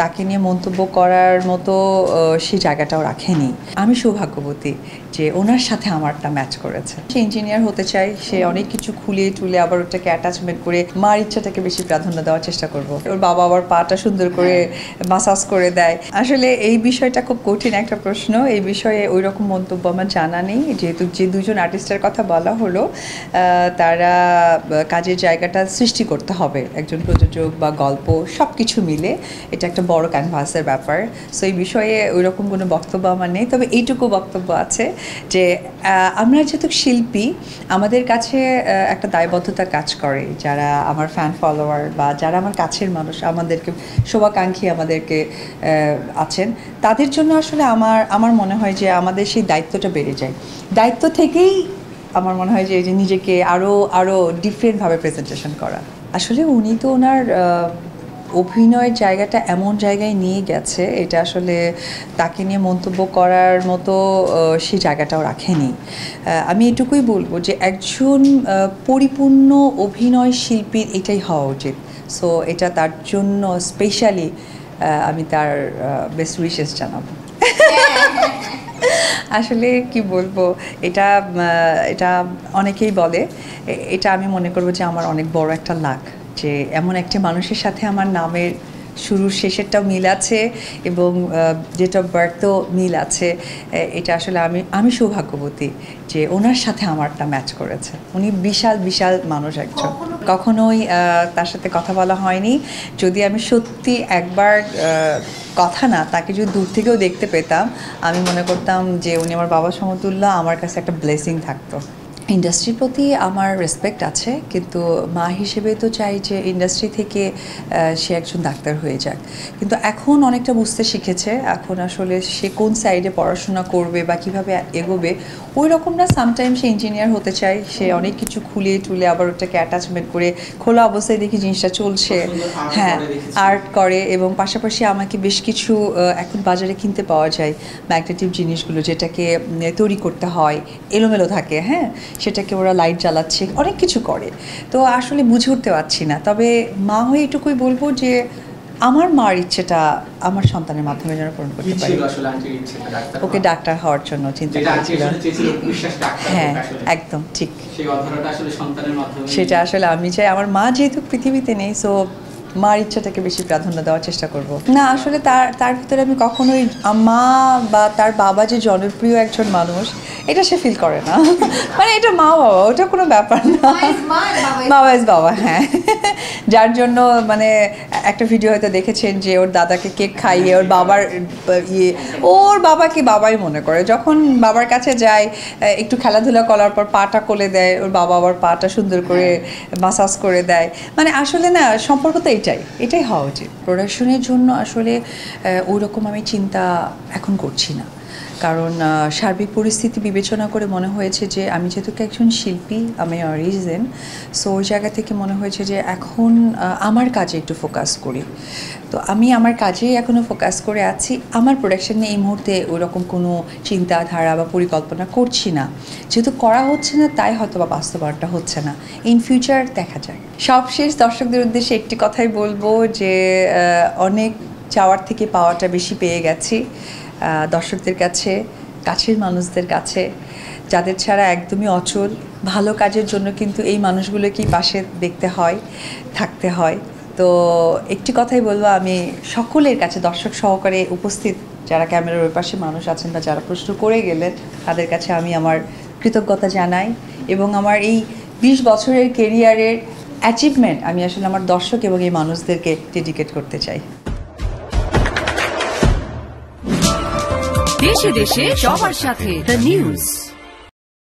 তাকে নিয়ে মন্তব্য করার মতো সেই জায়গাটাও রাখেনি। আমি সৌভাগ্যবতী যে ওনার সাথে আমারটা ম্যাচ করেছে। সে ইঞ্জিনিয়ার হতে চায়, সে অনেক কিছু খুলিয়ে টুলে আবার ওটাকে অ্যাটাচমেন্ট করে মার ইচ্ছাটাকে বেশি প্রাধান্য দেওয়ার চেষ্টা করব। ওর বাবা আবার পাটা সুন্দর করে মাসাজ করে দেয়। আসলে এই বিষয়টা খুব কঠিন একটা প্রশ্ন। এই বিষয়ে ওই রকম মন্তব্য আমার জানা নেই। যেহেতু যে দুজন আর্টিস্টের কথা বলা হলো, তারা কাজের জায়গাটা সৃষ্টি করতে হবে, একজন প্রযোজক বা গল্প সব কিছু মিলে এটা একটা বড় ক্যানভাসের ব্যাপার। সো এই বিষয়ে ওই রকম কোনো বক্তব্য আমার নেই। তবে এইটুকু বক্তব্য আছে যে আমরা যেহেতু শিল্পী, আমাদের কাছে একটা দায়বদ্ধতা কাজ করে। যারা আমার ফ্যান ফলোয়ার বা যারা আমার কাছের মানুষ, আমাদেরকে শুভাকাঙ্ক্ষী আমাদেরকে আছেন, তাদের জন্য আসলে আমার মনে হয় যে আমাদের সেই দায়িত্বটা বেড়ে যায়। দায়িত্ব থেকেই আমার মনে হয় যে নিজেকে আরও ডিফারেন্টভাবে প্রেজেন্টেশন করা। আসলে উনি তো ওনার অভিনয়ের জায়গাটা এমন জায়গায় নিয়ে গেছে, এটা আসলে তাকে নিয়ে মন্তব্য করার মতো সেই জায়গাটাও রাখেনি। আমি এটুকুই বলবো যে একজন পরিপূর্ণ অভিনয় শিল্পীর এটাই হওয়া উচিত। সো এটা তার জন্য স্পেশালি আমি তার বেস্ট উইশেস জানাবো। আসলে কি বলবো, এটা অনেকেই বলে, এটা আমি মনে করবো যে আমার অনেক বড় একটা লাক যে এমন একটি মানুষের সাথে আমার নামের শুরুর শেষেরটাও মিল আছে এবং ডেট অফ বার্থও মিল আছে। এটা আসলে আমি সৌভাগ্যবতী যে ওনার সাথে আমারটা ম্যাচ করেছে। উনি বিশাল মানুষ একজন। কখনোই তার সাথে কথা বলা হয়নি। যদি আমি সত্যি একবার কথা না, তাকে যদি দূর থেকেও দেখতে পেতাম, আমি মনে করতাম যে উনি আমার বাবা সমতুল্য, আমার কাছে একটা ব্লেসিং থাকতো। ইন্ডাস্ট্রির প্রতি আমার রেসপেক্ট আছে, কিন্তু মা হিসেবে তো চাই যে ইন্ডাস্ট্রি থেকে সে একজন ডাক্তার হয়ে যাক। কিন্তু এখন অনেকটা বুঝতে শিখেছে, এখন আসলে সে কোন সাইডে পড়াশোনা করবে বা কীভাবে এগোবে ওই রকম না। সামটাইম সে ইঞ্জিনিয়ার হতে চায়, সে অনেক কিছু খুলিয়ে টুলে আবার ওটাকে অ্যাটাচমেন্ট করে খোলা অবস্থায় দেখি জিনিসটা চলছে। হ্যাঁ, আর্ট করে এবং পাশাপাশি আমাকে বেশ কিছু এখন বাজারে কিনতে পাওয়া যায় ম্যাগনেটিভ জিনিসগুলো, যেটাকে তৈরি করতে হয়, এলোমেলো থাকে, হ্যাঁ, সেটাকে ওরা লাইট জ্বালাচ্ছে, অনেক কিছু করে। তো আসলে বুঝে উঠতে পারছি না। তবে মা হয়ে এটুকুই বলবো যে আমার মার ইচ্ছেটা আমার সন্তানের মাধ্যমে যেন পূরণ করতে পারি। ওকে ডাক্তার হওয়ার জন্য চিন্তা করেছিল। হ্যাঁ, একদম ঠিক। সেটা আসলে আমি চাই, আমার মা যেহেতু পৃথিবীতে নেই, সো মার ইচ্ছাটাকে বেশি প্রাধান্য দেওয়ার চেষ্টা করব। না, আসলে তার ভিতরে আমি কখনোই মা বা তার বাবা যে জনপ্রিয় একজন মানুষ, এটা সে ফিল করে না। মানে এটা মা বাবা, ওটা কোনো ব্যাপার না। বাবা ইজ বাবা, হ্যাঁ। যার জন্য মানে একটা ভিডিও হয়তো দেখেছেন যে ওর দাদাকে কেক খাইয়ে ওর বাবার ওর বাবাকে বাবাই মনে করে। যখন বাবার কাছে যায়, একটু খেলাধুলা করার পর পাটা কোলে দেয়, ওর বাবা আবার পাটা সুন্দর করে মাসাজ করে দেয়। মানে আসলে না, সম্পর্ক তো এটাই হওয়া উচিত। প্রোডাকশনের জন্য আসলে ওই রকম আমি চিন্তা এখন করছি না, কারণ সার্বিক পরিস্থিতি বিবেচনা করে মনে হয়েছে যে আমি যেহেতু একজন শিল্পী, আমি অরিজিন, সো ওই জায়গা থেকে মনে হয়েছে যে এখন আমার কাজে একটু ফোকাস করি। তো আমি আমার কাজেই এখনও ফোকাস করে আছি। আমার প্রোডাকশন নিয়ে এই মুহূর্তে ওইরকম কোনো চিন্তাধারা বা পরিকল্পনা করছি না। যেহেতু করা হচ্ছে না, তাই হয়তো বা বাস্তবায়নটা হচ্ছে না। ইন ফিউচার দেখা যায়। সবশেষ দর্শকদের উদ্দেশ্যে একটি কথাই বলবো যে অনেক চাওয়ার থেকে পাওয়াটা বেশি পেয়ে গেছি। দর্শকদের কাছে, কাছের মানুষদের কাছে, যাদের ছাড়া একদমই অচল। ভালো কাজের জন্য কিন্তু এই মানুষগুলোকেই পাশে দেখতে হয়, থাকতে হয়। তো একটি কথাই বলবো, আমি সকলের কাছে, দর্শক সহকারে উপস্থিত যারা ক্যামেরার ওই পাশে মানুষ আছেন বা যারা প্রশ্ন করে গেলেন, তাদের কাছে আমি আমার কৃতজ্ঞতা জানাই এবং আমার এই 20 বছরের কেরিয়ারের অ্যাচিভমেন্ট আমি আসলে আমার দর্শক এবং এই মানুষদেরকে ডেডিকেট করতে চাই। দেশে দেশে সবার সাথে দ্য নিউজ।